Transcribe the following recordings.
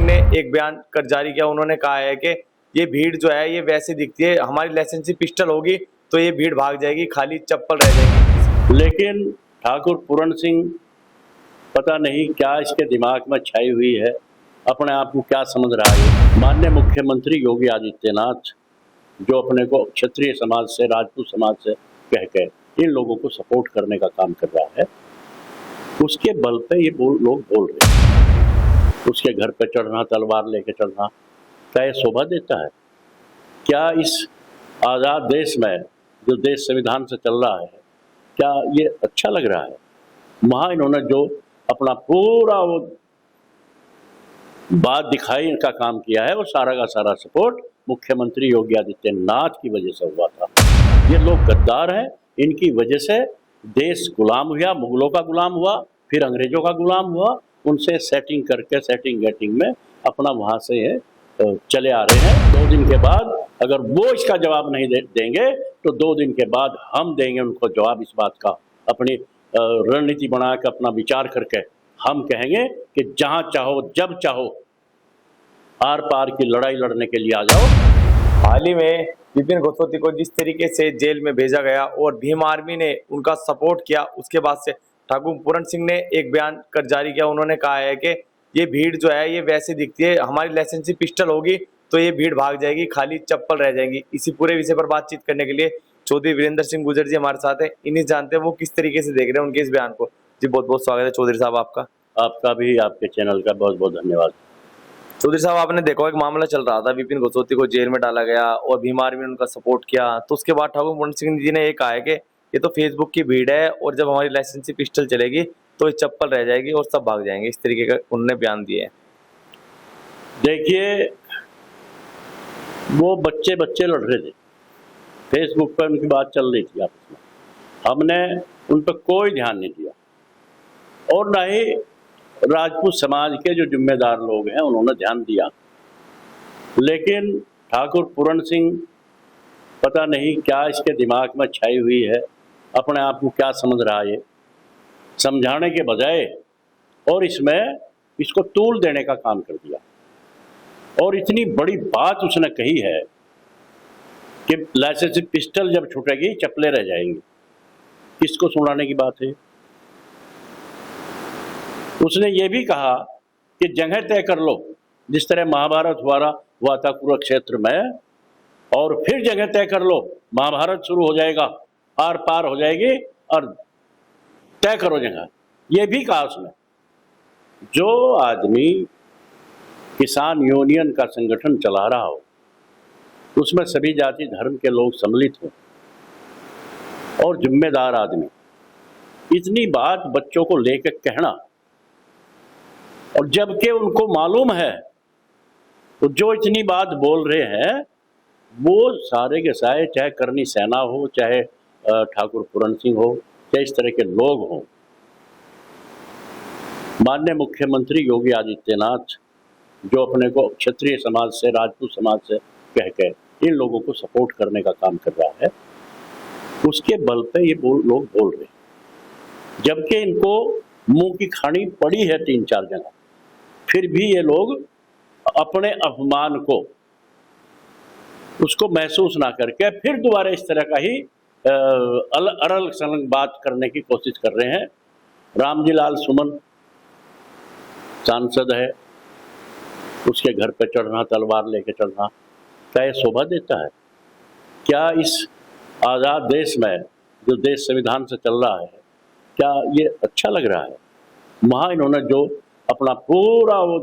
सिंह ने एक बयान कर जारी किया। उन्होंने कहा है कि ये भीड़ जो है ये वैसे दिखती है, हमारी लाइसेंसी पिस्टल होगी तो ये भीड़ भाग जाएगी, खाली चप्पल रह जाएगी। लेकिन ठाकुर पूरण सिंह पता नहीं क्या इसके दिमाग में छाई हुई है, अपने आप को क्या समझ रहा है। माननीय मुख्यमंत्री योगी आदित्यनाथ जो अपने को क्षत्रिय समाज से, राजपूत समाज से कह के इन लोगों को सपोर्ट करने का काम कर रहा है, उसके बल पे ये लोग बोल रहे हैं। उसके घर पे चढ़ना, तलवार लेके चढ़ना, क्या ये शोभा देता है? क्या इस आज़ाद देश में जो देश संविधान से चल रहा है, क्या ये अच्छा लग रहा है? वहाँ इन्होंने जो अपना पूरा वो बात दिखाई, इनका काम किया है, वो सारा का सारा सपोर्ट मुख्यमंत्री योगी आदित्यनाथ की वजह से हुआ था। ये लोग गद्दार हैं, इनकी वजह से देश गुलाम हुआ, मुगलों का गुलाम हुआ, फिर अंग्रेजों का गुलाम हुआ, उनसे सेटिंग करके सेटिंग गेटिंग में अपना वहाँ से चले आ रहे हैं। 2 दिन के बाद अगर वो इसका जवाब नहीं देंगे तो 2 दिन के बाद हम देंगे उनको जवाब इस बात का। अपनी रणनीति बना के, अपना विचार करके हम कहेंगे कि जहाँ चाहो, जब चाहो, आर पार की लड़ाई लड़ने के लिए आ जाओ। हाल ही में विपिन गोस्वामी को जिस तरीके से जेल में भेजा गया और भीम आर्मी ने उनका सपोर्ट किया, उसके बाद से ठाकुर पूरण सिंह ने एक बयान कर जारी किया। उन्होंने कहा है कि ये भीड़ जो है ये वैसे दिखती है, हमारी लाइसेंसी पिस्टल होगी तो ये भीड़ भाग जाएगी, खाली चप्पल रह जाएंगी। इसी पूरे विषय पर बातचीत करने के लिए चौधरी वीरेंद्र सिंह गुर्जर जी हमारे साथ है। इन्हीं जानते हैं वो किस तरीके से देख रहे हैं उनके इस बयान को। जी बहुत बहुत स्वागत है चौधरी साहब आपका। आपका भी, आपके चैनल का बहुत बहुत धन्यवाद। चौधरी साहब, आपने देखा एक मामला चल रहा था, विपिन गोस्वामी को जेल में डाला गया और भीम आर्मी ने उनका सपोर्ट किया, तो उसके बाद ठाकुर पूरण सिंह जी ने ये कहा है कि ये तो फेसबुक की भीड़ है और जब हमारी लाइसेंसी पिस्टल चलेगी तो ये चप्पल रह जाएगी और सब भाग जाएंगे। इस तरीके का उन्होंने बयान दिए। देखिए, वो बच्चे लड़ रहे थे, फेसबुक पर उनकी बात चल रही थी आपस में, हमने उन पर कोई ध्यान नहीं दिया और न ही राजपूत समाज के जो जिम्मेदार लोग हैं उन्होंने ध्यान दिया। लेकिन ठाकुर पूरण सिंह पता नहीं क्या इसके दिमाग में छाई हुई है, अपने आप को क्या समझ रहा है, समझाने के बजाय और इसमें इसको तूल देने का काम कर दिया। और इतनी बड़ी बात उसने कही है कि लाइसेंसी पिस्टल जब छूटेगी चप्पलें रह जाएंगी। किसको सुनाने की बात है? उसने ये भी कहा कि जगह तय कर लो, जिस तरह महाभारत हुआ था कुरुक्षेत्र में, और फिर जगह तय कर लो, महाभारत शुरू हो जाएगा, आर पार हो जाएगी और तय करो जगह। ये भी कहा उसने। जो आदमी किसान यूनियन का संगठन चला रहा हो, उसमें सभी जाति धर्म के लोग सम्मिलित हों और जिम्मेदार आदमी, इतनी बात बच्चों को लेकर कहना, और जबकि उनको मालूम है तो जो इतनी बात बोल रहे हैं वो सारे के सारे, चाहे करनी सेना हो, चाहे ठाकुर पूरण सिंह हो, चाहे इस तरह के लोग हों, माननीय मुख्यमंत्री योगी आदित्यनाथ जो अपने को क्षत्रिय समाज से, राजपूत समाज से कह के इन लोगों को सपोर्ट करने का काम कर रहा है, उसके बल पे ये लोग बोल रहे हैं। जबकि इनको मुंह की खानी पड़ी है 3-4 जगह, फिर भी ये लोग अपने अपमान को, उसको महसूस ना करके फिर दोबारा इस तरह का ही अरल सलंग बात करने की कोशिश कर रहे हैं। रामजी लाल सुमन सांसद है, उसके घर पे चढ़ना, तलवार लेके चढ़ना, क्या ये शोभा देता है? क्या इस आज़ाद देश में जो देश संविधान से चल रहा है, क्या ये अच्छा लग रहा है? वहाँ इन्होंने जो अपना पूरा वो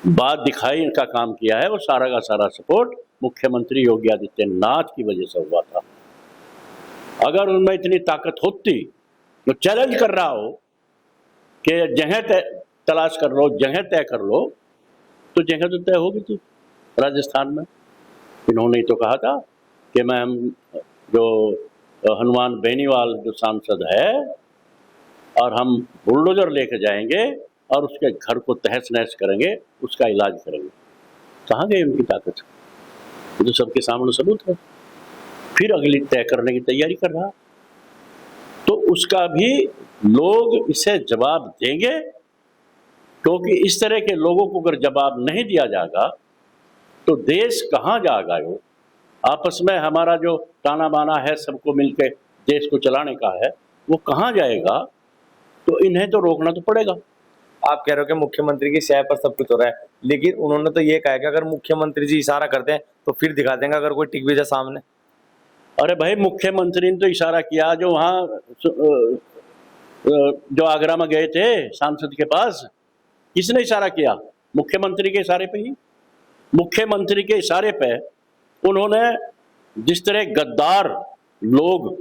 बात दिखाई, इनका काम किया है, वो सारा का सारा सपोर्ट मुख्यमंत्री योगी आदित्यनाथ की वजह से हुआ था। अगर उनमें इतनी ताकत होती तो चैलेंज कर रहा हो कि जगह तलाश कर लो, जगह तय कर लो, तो जगह तो तय होगी थी राजस्थान में। इन्होंने तो कहा था कि मैं जो हनुमान बेनीवाल जो सांसद है, और हम बुलडोजर लेके जाएंगे और उसके घर को तहस नहस करेंगे, उसका इलाज करेंगे। कहाँ गई उनकी ताकत? ये तो सबके सामने सबूत है। फिर अगली तय करने की तैयारी कर रहा, तो उसका भी लोग इसे जवाब देंगे क्योंकि इस तरह के लोगों को अगर जवाब नहीं दिया जाएगा तो देश कहाँ जाएगा। वो आपस में हमारा जो ताना बाना है सबको मिलकर देश को चलाने का है, वो कहाँ जाएगा। तो इन्हें तो रोकना तो पड़ेगा। आप कह रहे हो कि मुख्यमंत्री की शय पर सब कुछ हो रहा है, लेकिन उन्होंने तो ये कहा है कि अगर मुख्यमंत्री जी इशारा करते हैं तो फिर दिखा देंगे अगर कोई टिक भी जाए सामने। अरे भाई, मुख्यमंत्री ने तो इशारा किया जो वहाँ जो आगरा में गए थे सांसद के पास, किसने इशारा किया? मुख्यमंत्री के इशारे पे ही। मुख्यमंत्री के इशारे पे उन्होंने जिस तरह गद्दार लोग,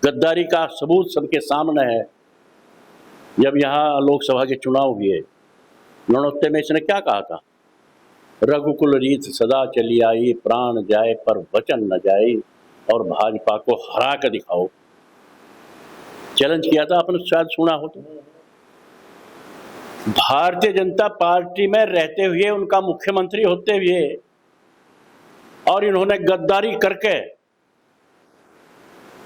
गद्दारी का सबूत सबके सामने है। जब यहाँ लोकसभा के चुनाव हुए, नौनौते में इसने क्या कहा था? रघुकुल रीत सदा चली आई, प्राण जाए पर वचन न जाए, और भाजपा को हरा कर दिखाओ। चैलेंज किया था, आपने शायद सुना हो तो। भारतीय जनता पार्टी में रहते हुए, उनका मुख्यमंत्री होते हुए, और इन्होंने गद्दारी करके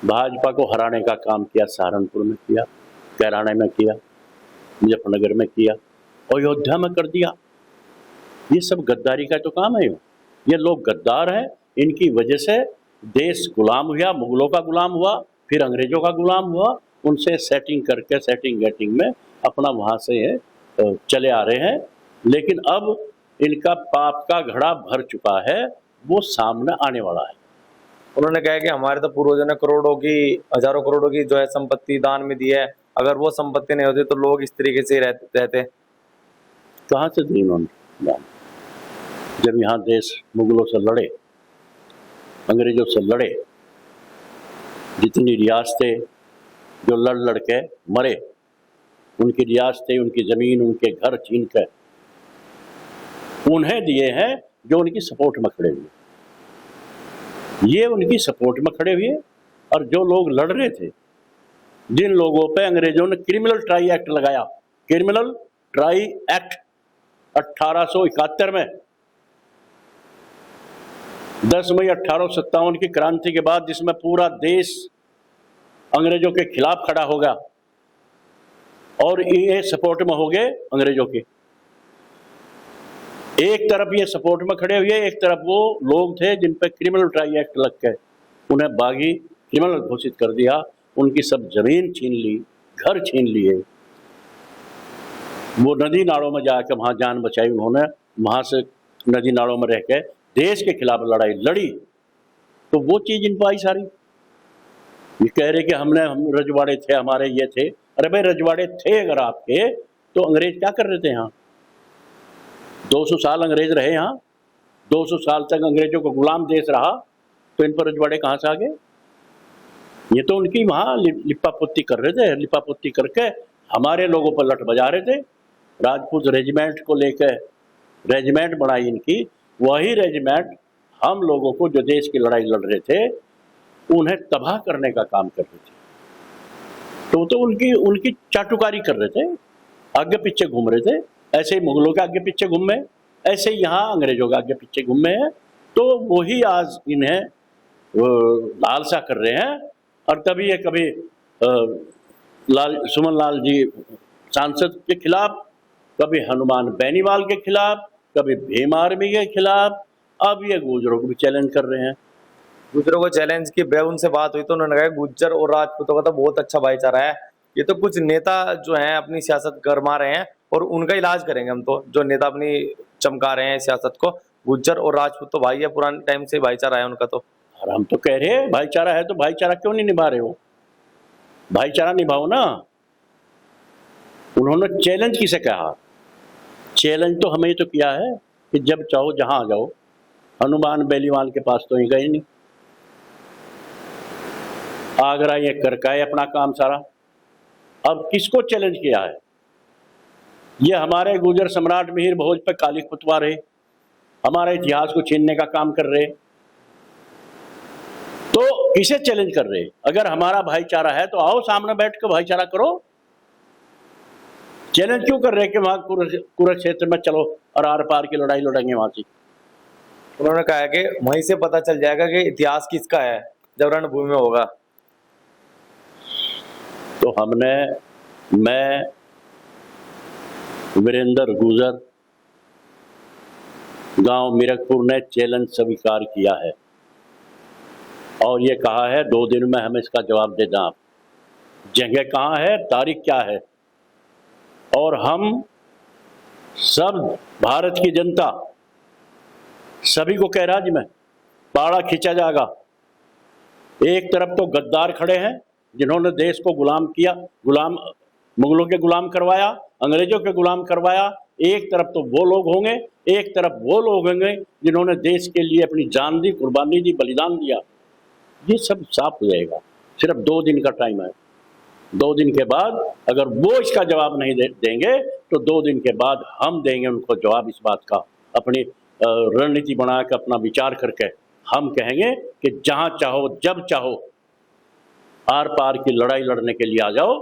भाजपा को हराने का काम किया। सहारनपुर में किया, कैराना में किया, मुजफ्फरनगर में किया, अयोध्या में कर दिया। ये सब गद्दारी का तो काम है। ये लोग गद्दार हैं, इनकी वजह से देश गुलाम हुआ, मुगलों का गुलाम हुआ, फिर अंग्रेजों का गुलाम हुआ। उनसे सेटिंग करके, सेटिंग गेटिंग में अपना वहाँ से चले आ रहे हैं। लेकिन अब इनका पाप का घड़ा भर चुका है, वो सामने आने वाला है। उन्होंने कहा कि हमारे तो पूर्वजों ने करोड़ों की, हजारों करोड़ों की जो है संपत्ति दान में दी है, अगर वो संपत्ति नहीं होती तो लोग इस तरीके से रहते। कहाँ से दी उन्होंने? जब यहाँ देश मुगलों से लड़े, अंग्रेजों से लड़े, जितनी रियासतें जो लड़ लड़ के मरे, उनकी रियासतें, उनकी ज़मीन, उनके घर छीन कर उन्हें दिए हैं जो उनकी सपोर्ट में खड़े हुए। ये उनकी सपोर्ट में खड़े हुए। और जो लोग लड़ रहे थे, जिन लोगों पे अंग्रेजों ने क्रिमिनल ट्राई एक्ट लगाया, क्रिमिनल ट्राई एक्ट 1871 में, 10 मई 1857 की क्रांति के बाद, जिसमें पूरा देश अंग्रेजों के खिलाफ खड़ा होगा, और ये सपोर्ट में हो गए अंग्रेजों के। एक तरफ ये सपोर्ट में खड़े हुए, एक तरफ वो लोग थे जिन पे क्रिमिनल ट्राई एक्ट लग के उन्हें बागी क्रिमिनल घोषित कर दिया। उनकी सब जमीन छीन ली, घर छीन लिए। वो नदी नालों में जाकर वहाँ जान बचाई उन्होंने, वहाँ से नदी नालों में रह के देश के खिलाफ लड़ाई लड़ी। तो वो चीज़ इन पर आई सारी। ये कह रहे कि हम रजवाड़े थे, हमारे ये थे। अरे भाई, रजवाड़े थे अगर आपके, तो अंग्रेज क्या कर रहे थे यहाँ? 200 साल अंग्रेज रहे यहाँ, 200 साल तक अंग्रेजों को गुलाम देश रहा, तो इन पर रजवाड़े कहाँ से आ गए? ये तो उनकी वहाँ लिपा पोती कर रहे थे, लिपा पोती करके हमारे लोगों पर लठ बजा रहे थे। राजपूत रेजिमेंट को लेकर रेजिमेंट बनाई इनकी, वही रेजिमेंट हम लोगों को जो देश की लड़ाई लड़ रहे थे उन्हें तबाह करने का काम कर रहे थे। तो उनकी चाटुकारी कर रहे थे, आगे पीछे घूम रहे थे। ऐसे ही मुगलों के आगे पीछे घूमे, ऐसे ही यहाँ अंग्रेजों के आगे पीछे घूमे हैं। तो वही आज इन्हें लालसा कर रहे हैं। और तभी ये कभी सुमन लाल जी सांसद के खिलाफ, कभी हनुमान बेनीवाल के खिलाफ, कभी भीम आर्मी के खिलाफ, अब ये गुर्जरों को भी चैलेंज कर रहे हैं। गुर्जरों को चैलेंज की उनसे बात हुई तो उन्होंने कहा गुर्जर और राजपूतों का तो बहुत अच्छा भाईचारा है। ये तो कुछ नेता जो हैं अपनी सियासत गरमा रहे हैं और उनका इलाज करेंगे हम। तो जो नेता अपनी चमका रहे हैं सियासत को, गुर्जर और राजपूत तो भाई है, पुराने टाइम से भाईचारा है उनका। तो और हम तो कह रहे हैं भाईचारा है, तो भाईचारा क्यों नहीं निभा रहे हो? भाईचारा निभाओ ना। उन्होंने चैलेंज किसे कहा? चैलेंज तो हमें तो किया है कि जब चाहो जहां जाओ। हनुमान बेनीवाल के पास तो ये गए नहीं, आगरा ये करके आए अपना काम सारा। अब किसको चैलेंज किया है? ये हमारे गुर्जर सम्राट मिहिर भोज पे काली खुतवा रहे, हमारे इतिहास को छीनने का काम कर रहे। तो किसे चैलेंज कर रहे? अगर हमारा भाईचारा है तो आओ सामने बैठ कर भाईचारा करो। चैलेंज क्यों कर रहे कि वहां कुरुक्षेत्र में चलो और आर पार की लड़ाई लड़ेंगे वहां से? उन्होंने कहा है कि वहीं से पता चल जाएगा कि इतिहास किसका है जब रणभूमि में होगा। तो मैं वीरेंद्र गुजर गांव मीरकपुर ने चैलेंज स्वीकार किया है और ये कहा है 2 दिन में हमें इसका जवाब दे दें आप। जगह कहाँ है, तारीख क्या है, और हम सब भारत की जनता सभी को कह राज्य में पाड़ा खींचा जाएगा। एक तरफ तो गद्दार खड़े हैं जिन्होंने देश को गुलाम किया, मुगलों के गुलाम करवाया, अंग्रेजों के गुलाम करवाया। एक तरफ तो वो लोग होंगे, एक तरफ वो लोग होंगे जिन्होंने देश के लिए अपनी जान दी, कुर्बानी दी, बलिदान दिया। ये सब साफ हो जाएगा। सिर्फ 2 दिन का टाइम है। 2 दिन के बाद अगर वो इसका जवाब नहीं देंगे तो 2 दिन के बाद हम देंगे उनको जवाब इस बात का। अपनी रणनीति बना के, अपना विचार करके हम कहेंगे कि जहां चाहो जब चाहो आर पार की लड़ाई लड़ने के लिए आ जाओ,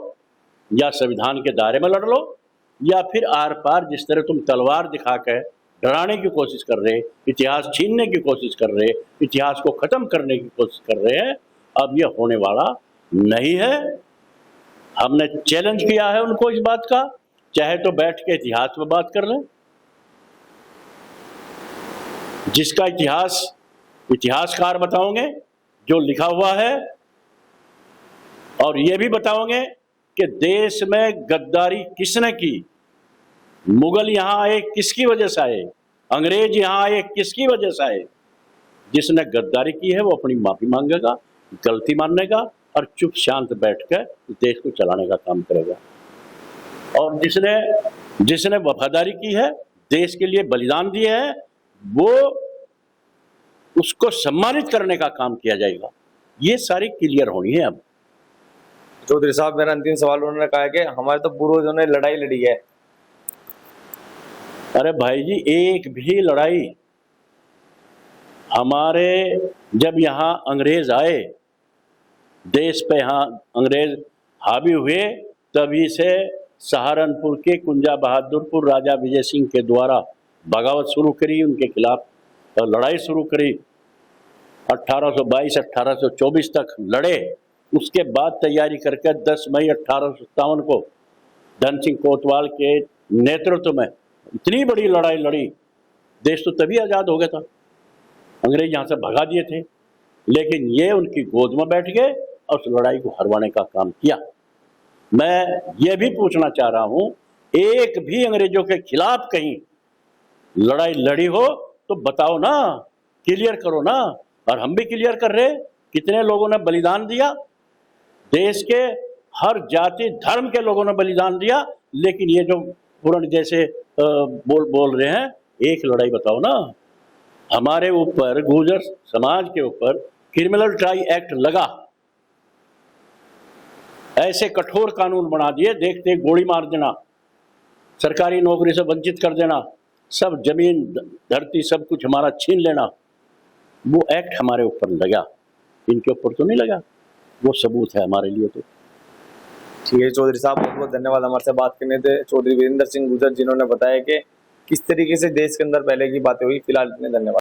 या संविधान के दायरे में लड़ लो, या फिर आर पार जिस तरह तुम तलवार दिखा के डराने की कोशिश कर रहे, इतिहास छीनने की कोशिश कर रहे, इतिहास को खत्म करने की कोशिश कर रहे हैं, अब यह होने वाला नहीं है। हमने चैलेंज किया है उनको इस बात का, चाहे तो बैठ के इतिहास में बात कर लें, जिसका इतिहासकार बताओगे जो लिखा हुआ है, और ये भी बताओगे कि देश में गद्दारी किसने की, मुगल यहां आए किसकी वजह से आए, अंग्रेज यहां आए किसकी वजह से आए। जिसने गद्दारी की है वो अपनी माफी मांगेगा, गलती मानेगा और चुप शांत बैठकर देश को चलाने का काम करेगा। और जिसने वफादारी की है, देश के लिए बलिदान दिए है, वो उसको सम्मानित करने का काम किया जाएगा। ये सारी क्लियर होनी है। अब चौधरी साहब, मेरा अंतिम सवाल, उन्होंने कहा कि हमारे तो पूर्वजों ने लड़ाई लड़ी है। अरे भाई जी, एक भी लड़ाई हमारे, जब यहाँ अंग्रेज आए देश पे, यहाँ अंग्रेज हावी हुए, तभी से सहारनपुर के कुंजा बहादुरपुर राजा विजय सिंह के द्वारा बगावत शुरू करी, उनके खिलाफ लड़ाई शुरू करी। 1822-1824 तक लड़े। उसके बाद तैयारी करके 10 मई 1857 को धन सिंह कोतवाल के नेतृत्व में इतनी बड़ी लड़ाई लड़ी, देश तो तभी आज़ाद हो गया था। अंग्रेज यहाँ से भगा दिए थे, लेकिन ये उनकी गोद में बैठ गए और उस लड़ाई को हरवाने का काम किया। मैं ये भी पूछना चाह रहा हूँ, एक भी अंग्रेजों के खिलाफ कहीं लड़ाई लड़ी हो तो बताओ ना, क्लियर करो ना। और हम भी क्लियर कर रहे, कितने लोगों ने बलिदान दिया, देश के हर जाति धर्म के लोगों ने बलिदान दिया, लेकिन ये जो पूर्ण जैसे बोल रहे हैं, एक लड़ाई बताओ ना। हमारे ऊपर, गुर्जर समाज के ऊपर क्रिमिनल ट्राई एक्ट लगा, ऐसे कठोर कानून बना दिए, देखते गोली मार देना, सरकारी नौकरी से वंचित कर देना, सब जमीन धरती सब कुछ हमारा छीन लेना। वो एक्ट हमारे ऊपर लगा, इनके ऊपर तो नहीं लगा। वो सबूत है हमारे लिए। तो ठीक है चौधरी साहब, बहुत बहुत धन्यवाद हमारे से बात करने थे। चौधरी वीरेंद्र सिंह गुजर, जिन्होंने बताया कि किस तरीके से देश के अंदर पहले की बातें हुई। फिलहाल इतने, धन्यवाद।